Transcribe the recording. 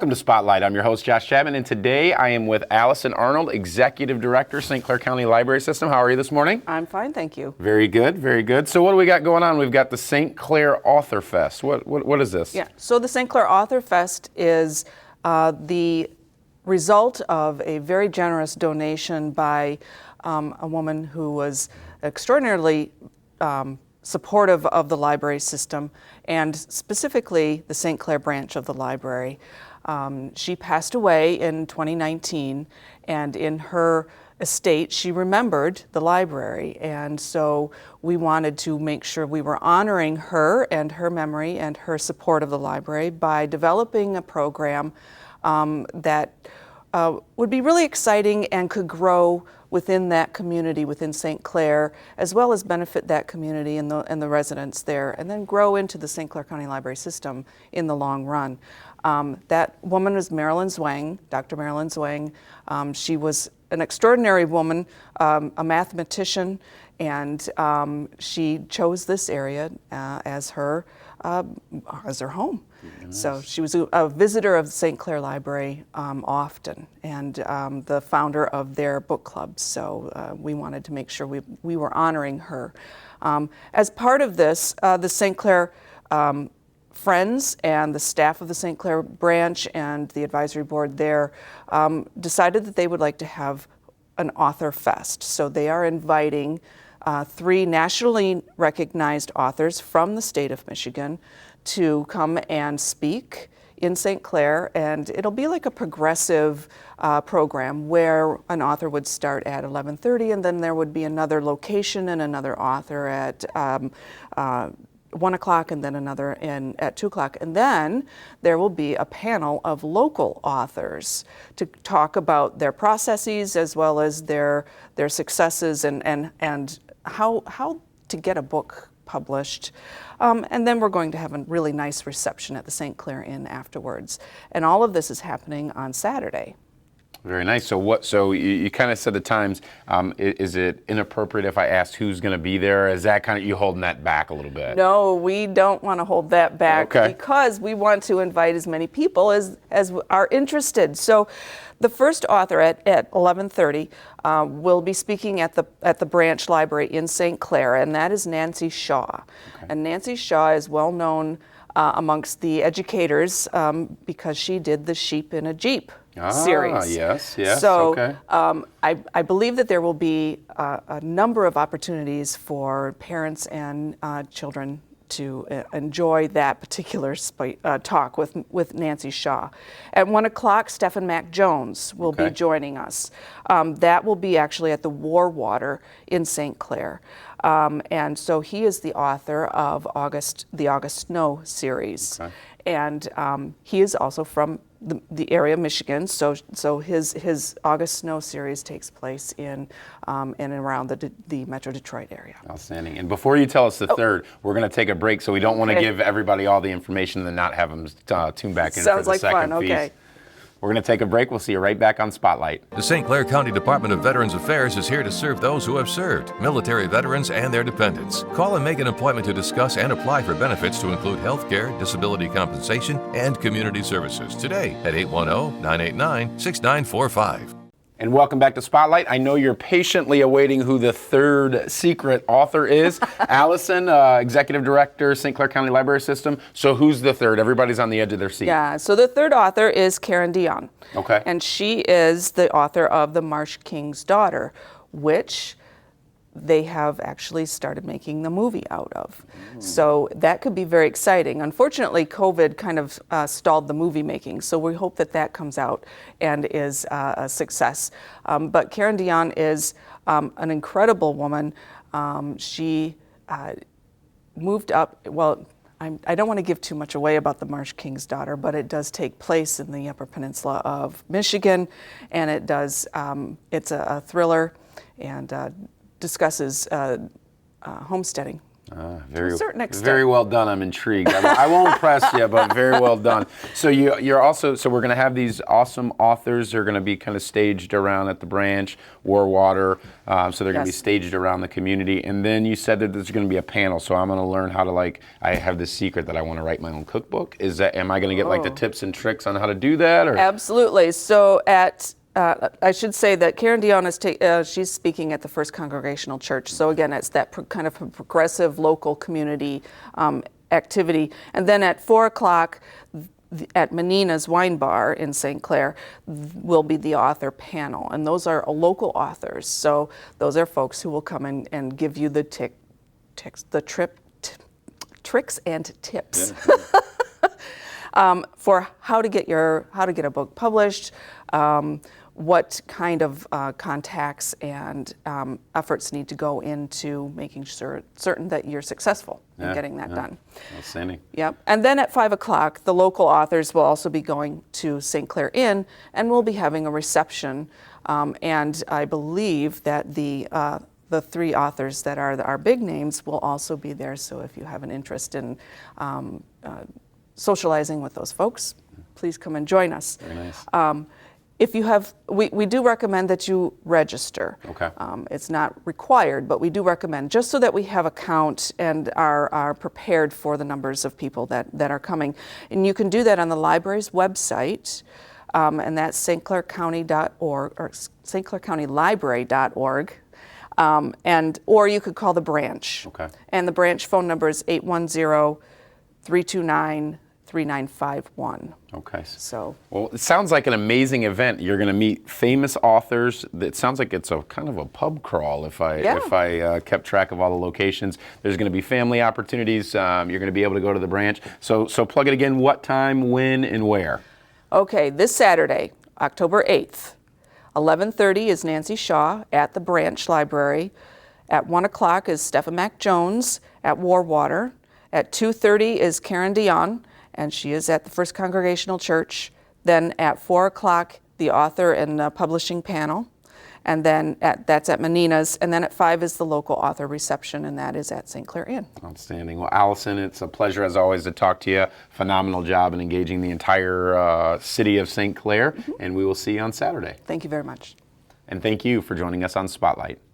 Welcome to Spotlight. I'm your host, Josh Chapman, and today I am with Allison Arnold, Executive Director, St. Clair County Library System. How are you this morning? I'm fine, thank you. Very good, very good. So what do we got going on? We've got the St. Clair Authorfest. What is this? Yeah, so the St. Clair Authorfest is the result of a very generous donation by a woman who was extraordinarily supportive of the library system, and specifically the St. Clair branch of the library. She passed away in 2019, and in her estate she remembered the library, and so we wanted to make sure we were honoring her and her memory and her support of the library by developing a program that would be really exciting and could grow within that community, within St. Clair, as well as benefit that community and the residents there, and then grow into the St. Clair County Library System in the long run. That woman was Marilyn Zwang, Dr. Marilyn Zwang. She was an extraordinary woman, a mathematician, and she chose this area as her home. Nice. So she was a visitor of the St. Clair Library often, and the founder of their book club. So we wanted to make sure we were honoring her. As part of this, the St. Clair Friends and the staff of the St. Clair branch and the advisory board there decided that they would like to have an author fest. So they are inviting 3 nationally recognized authors from the state of Michigan to come and speak in St. Clair, and it'll be like a progressive program where an author would start at 11:30, and then there would be another location and another author at 1 o'clock, and then another at 2 o'clock. And then there will be a panel of local authors to talk about their processes as well as their successes and how to get a book published. And then we're going to have a really nice reception at the St. Clair Inn afterwards. And all of this is happening on Saturday. Very nice. So you kind of said the times. Is it inappropriate if I asked who's going to be there? Is that kind of you holding that back a little bit? No, we don't want to hold that back. Okay. Because we want to invite as many people as are interested. So the first author at 11:30 will be speaking at the branch library in St. Clair, and that is Nancy Shaw. Okay. And Nancy Shaw is well known amongst the educators because she did the Sheep in a Jeep series. Yes. So okay. I believe that there will be a number of opportunities for parents and children to enjoy that particular talk with Nancy Shaw. At 1 o'clock, Mack Jones will be joining us. That will be actually at the War Water in St. Clair. And so he is the author of the August Snow series. Okay. And he is also from the area of Michigan, so his August Snow series takes place in and around the Metro Detroit area. Outstanding. And before you tell us the third, we're going to take a break, so we don't want to give everybody all the information and then not have them tune back in for the second piece. Okay. We're going to take a break. We'll see you right back on Spotlight. The St. Clair County Department of Veterans Affairs is here to serve those who have served, military veterans and their dependents. Call and make an appointment to discuss and apply for benefits to include health care, disability compensation, and community services today at 810-989-6945. And welcome back to Spotlight. I know you're patiently awaiting who the third secret author is. Allison, Executive Director, St. Clair County Library System. So who's the third? Everybody's on the edge of their seat. Yeah, so the third author is Karen Dionne. Okay. And she is the author of The Marsh King's Daughter, which they have actually started making the movie out of. So that could be very exciting. Unfortunately, COVID kind of stalled the movie making, so we hope that comes out and is a success. But Karen Dionne is an incredible woman. She moved up, well, I don't want to give too much away about The Marsh King's Daughter, but it does take place in the Upper Peninsula of Michigan, and it's a thriller and discusses homesteading Very, to a certain extent. very well done. I'm intrigued. I won't press you, but very well done. So you're also, so we're going to have these awesome authors. They're going to be kind of staged around at the branch, Warwater. So they're going to be Yes. staged around the community. And then you said that there's going to be a panel. So I'm going to learn how to I have this secret that I want to write my own cookbook. Am I going to get like the tips and tricks on how to do that? Or? Absolutely. So I should say that Karen Dionne she's speaking at the First Congregational Church. So again, it's that kind of a progressive local community activity. And then at 4 o'clock at Menina's Wine Bar in St. Clair will be the author panel. And those are local authors. So those are folks who will come in and give you the tricks and tips. Yeah. For how to get a book published, what kind of contacts and efforts need to go into making certain that you're successful in getting that done. Outstanding. Yep. And then at 5 o'clock, the local authors will also be going to St. Clair Inn, and we'll be having a reception. And I believe that the 3 authors that are our big names will also be there. So if you have an interest in socializing with those folks, please come and join us. Very nice. If you have, we do recommend that you register. Okay. It's not required, but we do recommend, just so that we have a count and are prepared for the numbers of people that are coming. And you can do that on the library's website, and that's stclaircounty.org or stclaircountylibrary.org. Or you could call the branch. Okay. And the branch phone number is 810-329-3951. Okay. So. Well, it sounds like an amazing event. You're going to meet famous authors. It sounds like it's a kind of a pub crawl if I kept track of all the locations. There's going to be family opportunities. You're going to be able to go to the branch. So plug it again. What time, when, and where? Okay, this Saturday, October 8th, 11:30 is Nancy Shaw at the Branch Library. At 1 o'clock is Mack Jones at Warwater. At 2:30 is Karen Dionne, and she is at the First Congregational Church. Then at 4 o'clock, the author and publishing panel. And then that's at Menina's. And then at 5 is the local author reception, and that is at St. Clair Inn. Outstanding. Well, Allison, it's a pleasure as always to talk to you. Phenomenal job in engaging the entire city of St. Clair, and we will see you on Saturday. Thank you very much. And thank you for joining us on Spotlight.